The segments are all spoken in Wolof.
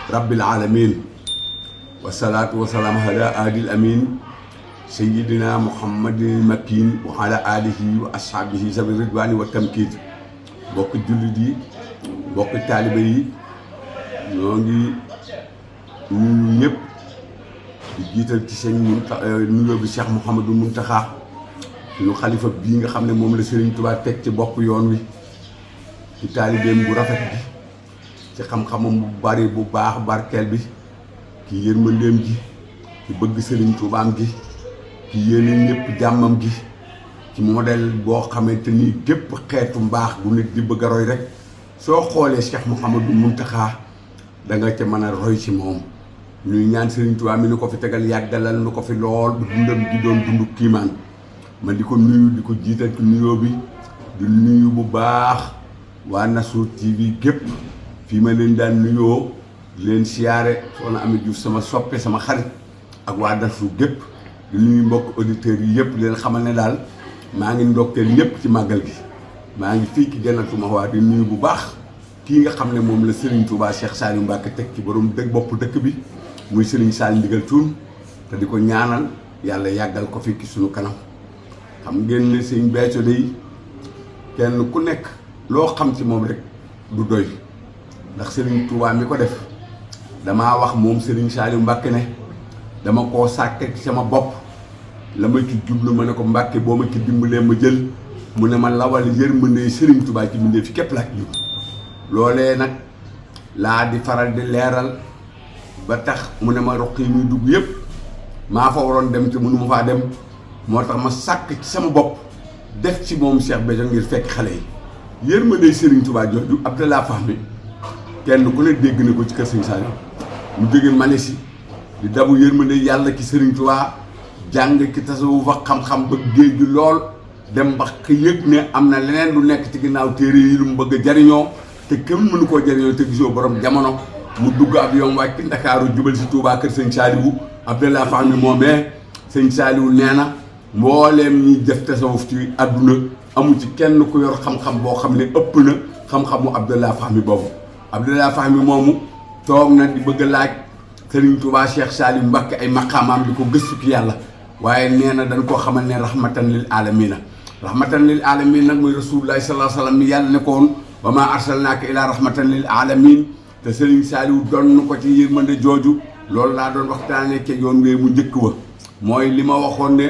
rabbil alamin wasalaatu wasalaam ala adil amin sayyidina muhammadin makin wa ala alihi wa ashaabihi sabi ridwani wa tamkiid bokk jullit yi bokk taalibe yi ñoo ngi nuyu ñëpp di jiital ci seen nuyoo bi Cheikh Mouhamadou Mountakha suñu xalifa bii nga xam ne moom la Serigne Touba teg ci bopp yoon wi ci taalibeem bu rafet bi ci xam-xamam bu bari bu baax barkeel bi ci yërmandeem gi ci bëgg Serigne Toubaam gi ci yéene ñëpp jàmmam gi ci modèle boo xamante ni gépp xeetu mbaax gu nit di bëgg a roy rek soo xoolee Cheikh Mouhamadou Mountakha da nga ca mën a roy ci moom ñuy ñaan Serigne Touba mi ni ko fi tegal yàggalal nu ko fi lool bu dundam gi doon dundu kiimaan man di ko nuyu di ko jiital ci nuyoo bi di nuyu bu baax waa Nasrou TV gépp fii ma leen daan nuyoo leen siyaare soxna Ami Diouf sama soppe sama xarit ak waa Nasrou gépp di nuyu mbokk auditeurs yi yëpp leen xamal ne daal maa ngi ndokkeel ñëpp ci màggal gi maa ngi fii ki Jannatul Mahwa di nuyu bu baax kii nga xam ne moom la Serigne Touba Cheikh Saliou Mbacké teg ci borom dëgg bopp dëkk bi muy Serigne Saliou Ndigal Thioune te di ko ñaanal yàlla yàggal ko fi ci suñu kanam xam ngeen ne Serigne Béthio day kenn ku nekk loo xam ci moom rek du doy ndax Serigne Touba mi ko def damaa wax moom Serigne Saliou Mbacké ne dama koo sàkke ci sama bopp la ma ci jublu ma ne ko Mbacké boo ma ci dimbalee ma jël mu ne ma lawal yërmande Serigne Touba ci bindee fi képp laa ci jub loolee nag laa di faral di leeral ba tax mu ne ma roq yi muy dugg yëpp maa fa waroon dem te mënu ma faa dem moo tax ma sàkk ci sama bopp def ci moom Cheikh Béthio ngir fekk xale yi yërmande Serigne Touba jooju Abdallah Fahmi kenn ku ne dégg na ko ci kër Serigne Saliou mu jóge Malaisie di dabu yërmande yàlla ci Serigne Touba jàng ci tasawuf fa xam-xam ba géej gi lool dem ba yëg ne am na leneen lu nekk ci ginnaaw téere yi lu mu bëgg a jariñoo te kenn mënu koo jariñoo te gisoo borom jamono mu dugg avion wàcc Ndakaaru jubal si Touba kër Serigne Saliou Abdallah Fahmi moomee Serigne Saliou nee na mbooleem ñiy def tasawuf ci àdduna amu ci kenn ku yor xam-xam boo xam ne ëpp na xam-xamu Abdallah Fahmi boobu Abdallah Fahmi moomu toog na di bëgg a laaj Serigne Touba Cheikh Saliou Mbacké ay maqaamaam di ko gëstu ci yàlla waaye nee na dañ koo xamal ne rahmatan lil alamina rahmatan lil alamin nag muy rasulullahi sallallahu alayhi wa sallam mi yàlla ne ko woon wa maa arsalnaaka ilaa rahmatan lil alamin te Serigne Saliou doon ko ci yërmande jooju loolu laa doon waxtaanee ca yoon wee mu njëkk wa mooy li ma waxoon ne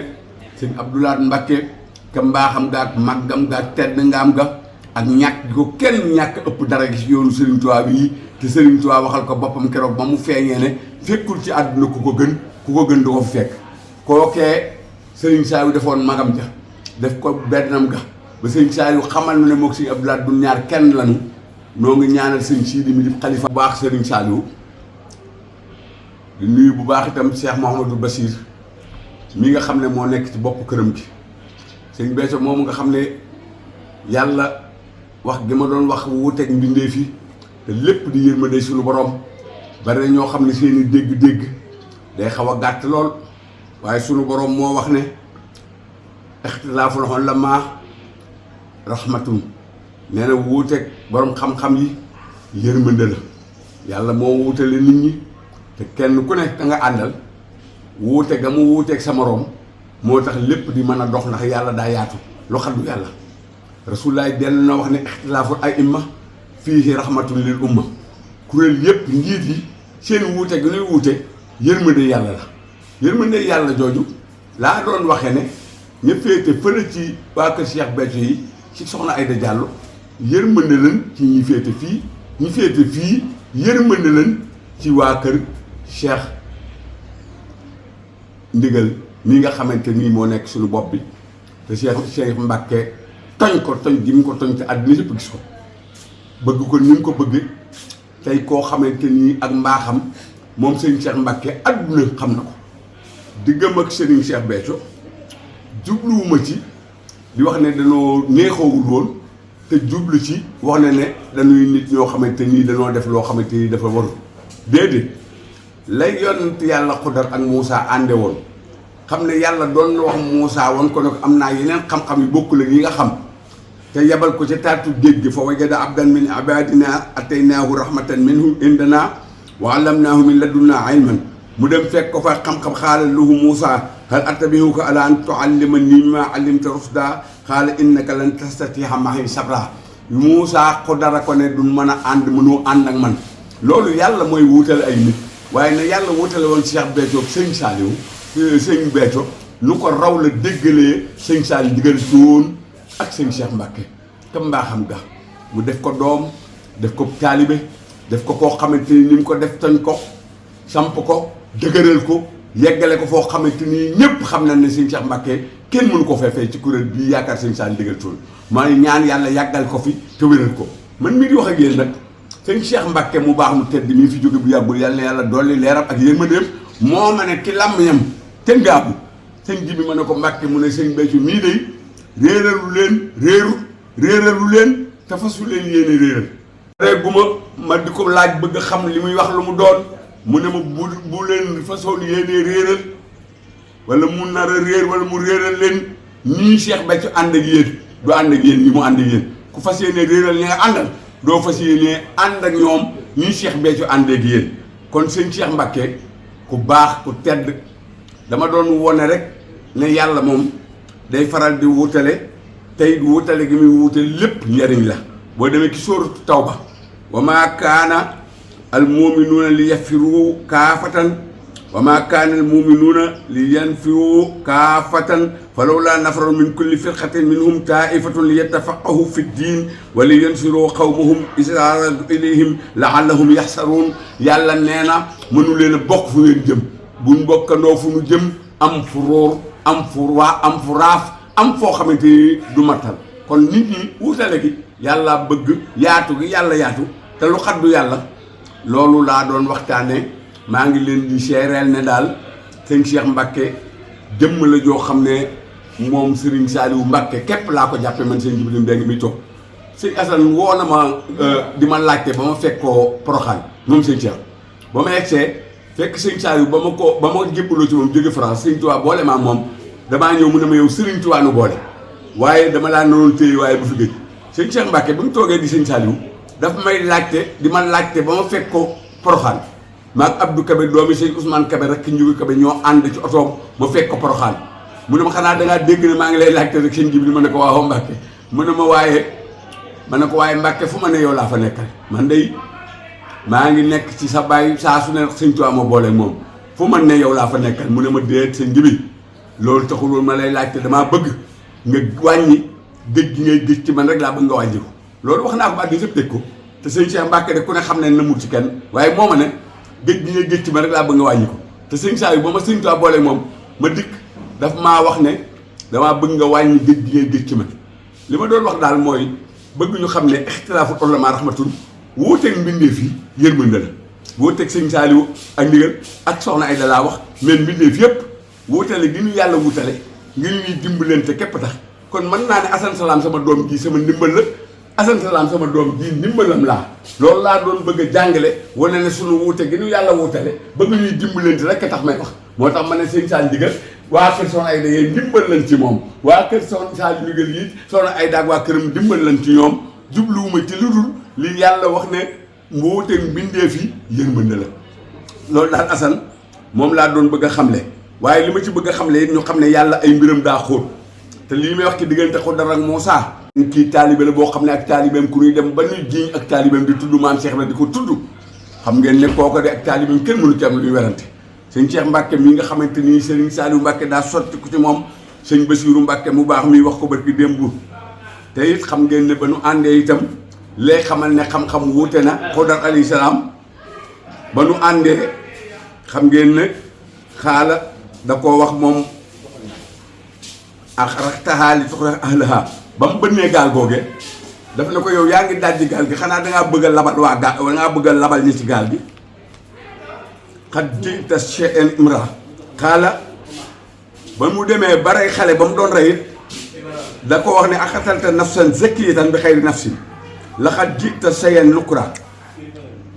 sëñ Abdoulaye Mbacké ka mbaaxam ga ak màggam ga ak tedd ngaam ga ak ñàkk gi ko kenn ñàkk ëpp dara gi ci yoonu Serigne Touba bii te Serigne Touba waxal ko boppam keroog ba mu feeñee ne fekkul ci àdduna ku ko gën du ko fi fekk kookee Serigne Saliou defoon magam ja def ko bennam ga ba Serigne Saliou xamal nu ne moog sëñ Abdoulaye du ñaar kenn lanu noo ngi ñaanal sëñ Sidi mi di xalifa bu baax Serigne Saliou di nuyu bu baax itam Cheikh Mouhamadou Bassir mi nga xam ne moo nekk ci bopp këram gi sëñ Béthio moomu nga xam ne yàlla wax gi ma doon wax wuuteeg mbindeef yi te lépp di yërmande suñu borom bari na ñoo xam ne seeni dégg-dégg day xaw a gàtt lool waaye suñu borom moo wax ne ixtilaaful ulamaa rahmatun nee na wuuteeg borom xam-xam yi yërmande la yàlla moo wuutale nit ñi te kenn ku nekk da nga àndal wuute ga mu wuuteeg sa moroom moo tax lépp di mën a dox ndax yàlla daa yaatu lu xaddu yàlla rasulullaay dellu na wax ne ixtilaaful aimma fiihi rahmatun lil umma kuréel yëpp njiit yi seen wuute gi ñuy wuute yërmande yàlla la yërmande yàlla jooju laa doon waxee ne ña féete fële ci waa kër Cheikh Béthio yi ci soxna Aïda Diallo yërmande leen ci ñi féete fii ñi féete fii yërmande leen ci waa kër Cheikh Ndigal mi nga xamante nii moo nekk suñu bopp bi te Cheikh Mbacké toñ ko toñ gi mu ko toñ te àddina yëpp gis ko bëgg ko ni mu ko bëgg tey koo xamante nii ak mbaaxam moom sëñ Cheikh Mbacké àdduna xam na ko diggam ak sëriñ Cheikh Béthio jubluwuma ci di wax ne dañoo neexoowul woon te jublu ci wax ne dañuy nit ñoo xamante nii dañoo def loo xamante nii dafa warul déedéet lay yonent yàlla Xudar ak Moussa ànde woon xam ne yàlla doon na wax Moussa woon ko ne ko am naa yeneen xam-xam yu bokkul ak yi nga xam te yebal ko ca taatu géej gi fa wajada abdan min ibadina ataynaahu rahmatan minhum indana wa allamnaahu min ladunnaa ilman mu dem fekk ko fa xam-xam xaala lahu Muusaa hal attabi'uka alaa an tu'allimanii mimmaa 'allamta rushdaa xaala innaka lan tastatii'a ma'iya sabraa Muusaa ko dara ko ne du mën a ànd mënoo ànd ak man loolu yàlla mooy wuutale ay nit waaye nag yàlla wuutale woon Cheikh Béthio sëñ Saliou sëñ Béthio nu ko raw la déggalee sëñ Saliou digal woon ak sëñ Cheikh Mbacke te mbaaxam ga mu def ko doom def ko taalibe def ko koo xamante ni mu ko def toñ ko samp ko dëgëral ko yeggale ko foo xamante ni ñëpp xam nañ ne sëñ Cheikh Mbacke kenn mënu ko feefee ci kuréel bii yaakaar sëñ Saliou digal woon maa ngi ñaan yàlla yàggal ko fi te wéral ko man mii di wax ak yéen nag sëñ Cheikh Mbacke mu baax mu tedd mii fi jóge bu yàggul yàlla na yàlla dolli leeram ak yéen ma dem moo ma ne ki làmmiñam te ngaabu sëñ ji bi ma ne ko Mbacke mu ne sëñ Béthio mii day réeralu leen réeralu leen te fasu leen yéene réeral rek bu ma di ko laaj bëgg xam li muy wax lu mu doon mu ne ma bu leen façon yéene réeral wala mu nar a réer wala mu réeral leen nii Cheikh Béthio ànd ak yéen du ànd ak yéen ñi mu ànd ak yéen ku fas yéene réeral ñi nga àndal doo fas yéene ànd ak ñoom ñii Cheikh Béthio ànd ak yéen kon sëñ Cheikh Mbacke ku baax ku tedd dama doon wone rek ne yàlla moom day faral di wutale tey wutale gi muy wutale lépp njariñ la boo demee ci sóoratu Tawba wa maa kaana al muminuuna li yafiru kaafatan wa maa kaana al muminuuna li yanfiru kaafatan falawlaa nafara min kulli firqatin minhum taa'ifatun li yattafaqahu fi ddiin wa li yansiru qawmahum izaa radu ilayhim la'allahum yaxsaruun yàlla nee na mënu leen a bokk fu ngeen jëm buñ bokkandoo fu nu jëm am fu róor am fu raaf am foo xamante ni du matal kon nit ñi wutale gi yàlla bëgg yaatu gi yàlla yaatu te lu xaddu yàlla loolu laa doon waxtaane maa ngi leen di seereel ne daal sëñ Cheikh Mbacke jëmm la joo xam ne moom Serigne Saliou Mbacke képp laa ko jàppe man sëñ Jibril Mbengue mi toog sëñ Assane woo na ma di ma laajte ba ma fekk koo Porokhane moom sëñ Cheikh ba ma egsee fekk sëñ Saliou ba ma jébbaloo ci moom jóge France sëñ Touba boole maa moom damaa ñëw mu ne ma yow Serigne Touba nu boole waaye dama laa noonu téye waaye bu fi gëj sëñ Cheikh Mbacke bi mu toogee di sëñ Saliou dafa may laajte di ma laajte ba ma fekk ko Porokhane maag Abdou Kabe doomi sëñ Ousmane Kabe rek ki njugi Kabe ñoo ànd ci otoom ma fekk ko Porokhane mu ne ma xanaa dangaa dégg ne maa ngi lay laajte rek sëñ Jibril ma ne ko waaw Mbacke mu ne ma waaye Mbacke fu ma ne yow laa fa nekkal man day maa ngi nekk ci sa baay saa su ne sëñ Tuubaa ma boole moom fu ma ne yow laa fa nekkal mu ne ma déet sëñ Jibril loolu taxul woon ma lay laajte damaa bëgg nga wàññi géej gi ngay géej ci man rek laa bëgg nga wàññi ko loolu wax naa ko ba àddina yëpp dégg ko te sëñ Cheikh Mbacke de ku ne xam ne na mut ci kenn waaye moo ma ne géej gi ngay géej ci man rek laa bëgg nga wàññi ko te sëñ Saliou ba ma sëñ Tuubaa boole moom ma dikk daf maa wax ne damaa bëgg nga wàññi géej gi ngay géej ci man li ma doon wax daal mooy bëgg ñu xam ne ixtilaafu ulama rahmatun wuuteeg mbindeef yi yërmande la wuuteeg sëñ Saliou ak ndigal ak soxna Ayda laa wax mais mbindeef yëpp wuutale gi ñu yàlla wuutale ngir ñuy dimbalante képp tax kon mën naa ne Assane Salam sama doom ji sama ndimbal la Assane Salam sama doom ji ndimbalam laa loolu laa doon bëgg a jàngale wane ne sunu wuute gi ñu yàlla wuutale bëgg ñuy dimbalante rek a tax may wax moo tax ma ne sëñ Saliou ndigal waa kër soxna Ayda yéen ndimbal lañ ci moom waa kër soxna Saliou ndigal yi soxna Ayda ak waa këram ndimbal lañ ci ñoom jubluwuma ci lu dul li yàlla wax ne mbooteeg mbindeef yi yërmande la loolu daal Assane moom laa doon bëgg a xamle waaye li ma ci bëgg a xamle it ñu xam ne yàlla ay mbiram daa xóot te lii may wax ci diggante Xudar ak Muusaa kii taalibe la boo xam ne ak taalibeem ku ñuy dem ba ñuy jiiñ ak taalibeem di tudd maam Cheikh la di ko tudd xam ngeen ne kooko de ak taalibeem kenn mënu ci am lu ñu werante sëñ Cheikh Mbacke mii nga xamante ni sëriñ Saliou Mbacke daa sotti ku ci moom sëñ Bassirou Mbacke mu baax mi wax ko barki démb te it xam ngeen ne ba nu àndee itam lay xamal ne xam-xam wuute na Xudar alayhi salaam ba nu àndee xam ngeen ne xaala da koo wax moom ak raktahaa li tuxrija ahlahaa ba mu bënnee gaal googe daf ne ko yow yaa ngi dajji gaal gi xanaa dangaa bëgg a labal waa gaal dangaa bëgg a labal ñi ci gaal gi xat ji'ta shay'an imraa xaala ba mu demee ba rey xale ba mu doon rey it da ko wax ne aqatalta nafsan zakkiyatan bi xayri nafsin laqad ji'ta shay'an nukraa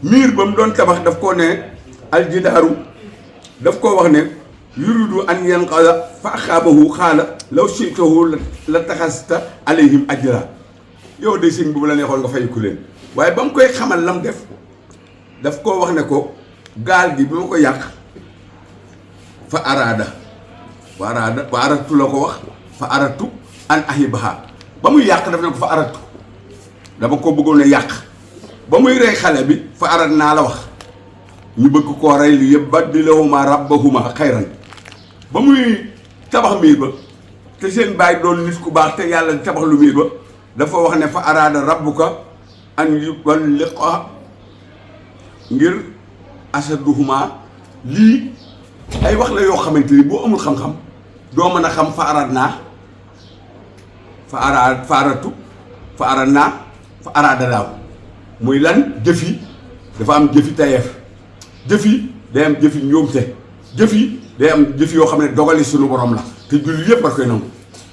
miir ba mu doon tabax daf koo ne aljidaaru daf koo wax ne yuridu an yanqada fa axaabahu xaala law shi'tahu la taxasta alayhim ajra yow de sëñ bu la neexoon nga fayiku leen waaye ba mu koy xamal lam def daf koo wax ne ko gaal gi bi ma ko yàq fa araada fa aratu la ko wax fa aratu an ahibaha ba muy yàq daf ne ko fa aratu dama ko bëggoon a yàq ba muy rey xale bi fa arat naa la wax ñu bëgg koo rey li yëpp baddilahuma rabbahuma xayran ba muy tabax miir ba te seen baay doon nit ku baax te yàlla tabax lu miir ba dafa wax ne fa araada rabbuka an yuballiqa ngir asaduhuma lii ay wax la yoo xamante ni boo amul xam-xam doo mën a xam fa araat naa fa araada daaw muy lan jëf yi dafa am jëfi tayeef jëf yi day am jëfi njuumte jëf yi day am jëf yoo xam ne dogali suñu borom la te julli yëpp war koy nangu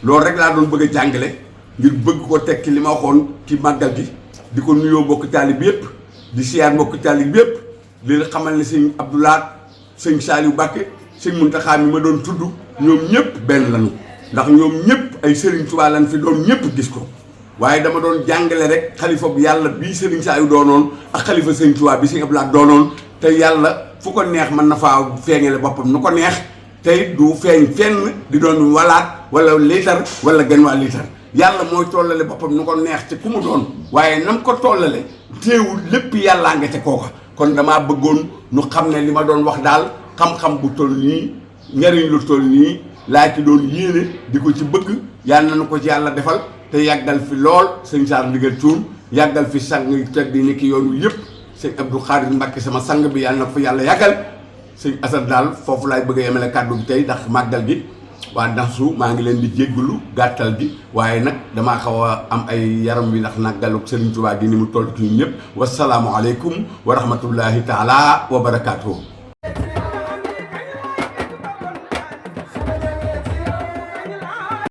loolu rek laa doon bëgg a jàngale ngir bëgg ko tekki li ma waxoon ci màggal gi di ko nuyoo mbokk taalib yëpp di siyaar mbokk taalib yëpp di leen xamal ne sëñ Abdou Lahad sëñ Saliou Mbacké sëñ Mountakha mi ma doon tudd ñoom ñëpp benn lañu ndax ñoom ñëpp ay Serigne Touba lañ fi doon ñëpp gis ko waaye dama doon jàngale rek xalifa bu yàlla bii Serigne Saliou doonoon ak xalifa sëñ Touba bi sëñ Abdou Lahad doonoon te yàlla fu ko neex mën na faa feeñale boppam nu ko neex tey du feeñ fenn di doon walaat wala liitar wala genn waa liitar yàlla mooy tollale boppam nu ko neex ci ku mu doon waaye nam ko tollale teewul lépp yàllaa nga ca kooka kon damaa bëggoon nu xam ne li ma doon wax daal xam-xam bu toll nii njariñ lu toll nii laa ci doon yéene di ko ci bëgg yàlla na ko ci yàlla defal te yàggal fi lool sëñ Saar Ndigal Cuun yàggal fi sang tedd di nekk yoonu yëpp sëñ Abdou Khadir Mbacké sama sang bi yàlla na ko fa yàlla yàggal sëñ Assane daal foofu laay bëgg a yemale kàddu bi tey ndax màggal gi waa Naxsu maa ngi leen di jéggalu gàttal gi waaye nag damaa xaw a am ay yaram wi ndax màggalu Serigne Touba gi ni mu toll ci ñun ñëpp wasalaamualeykum wa rahmatullahi taala wa barakaatuhu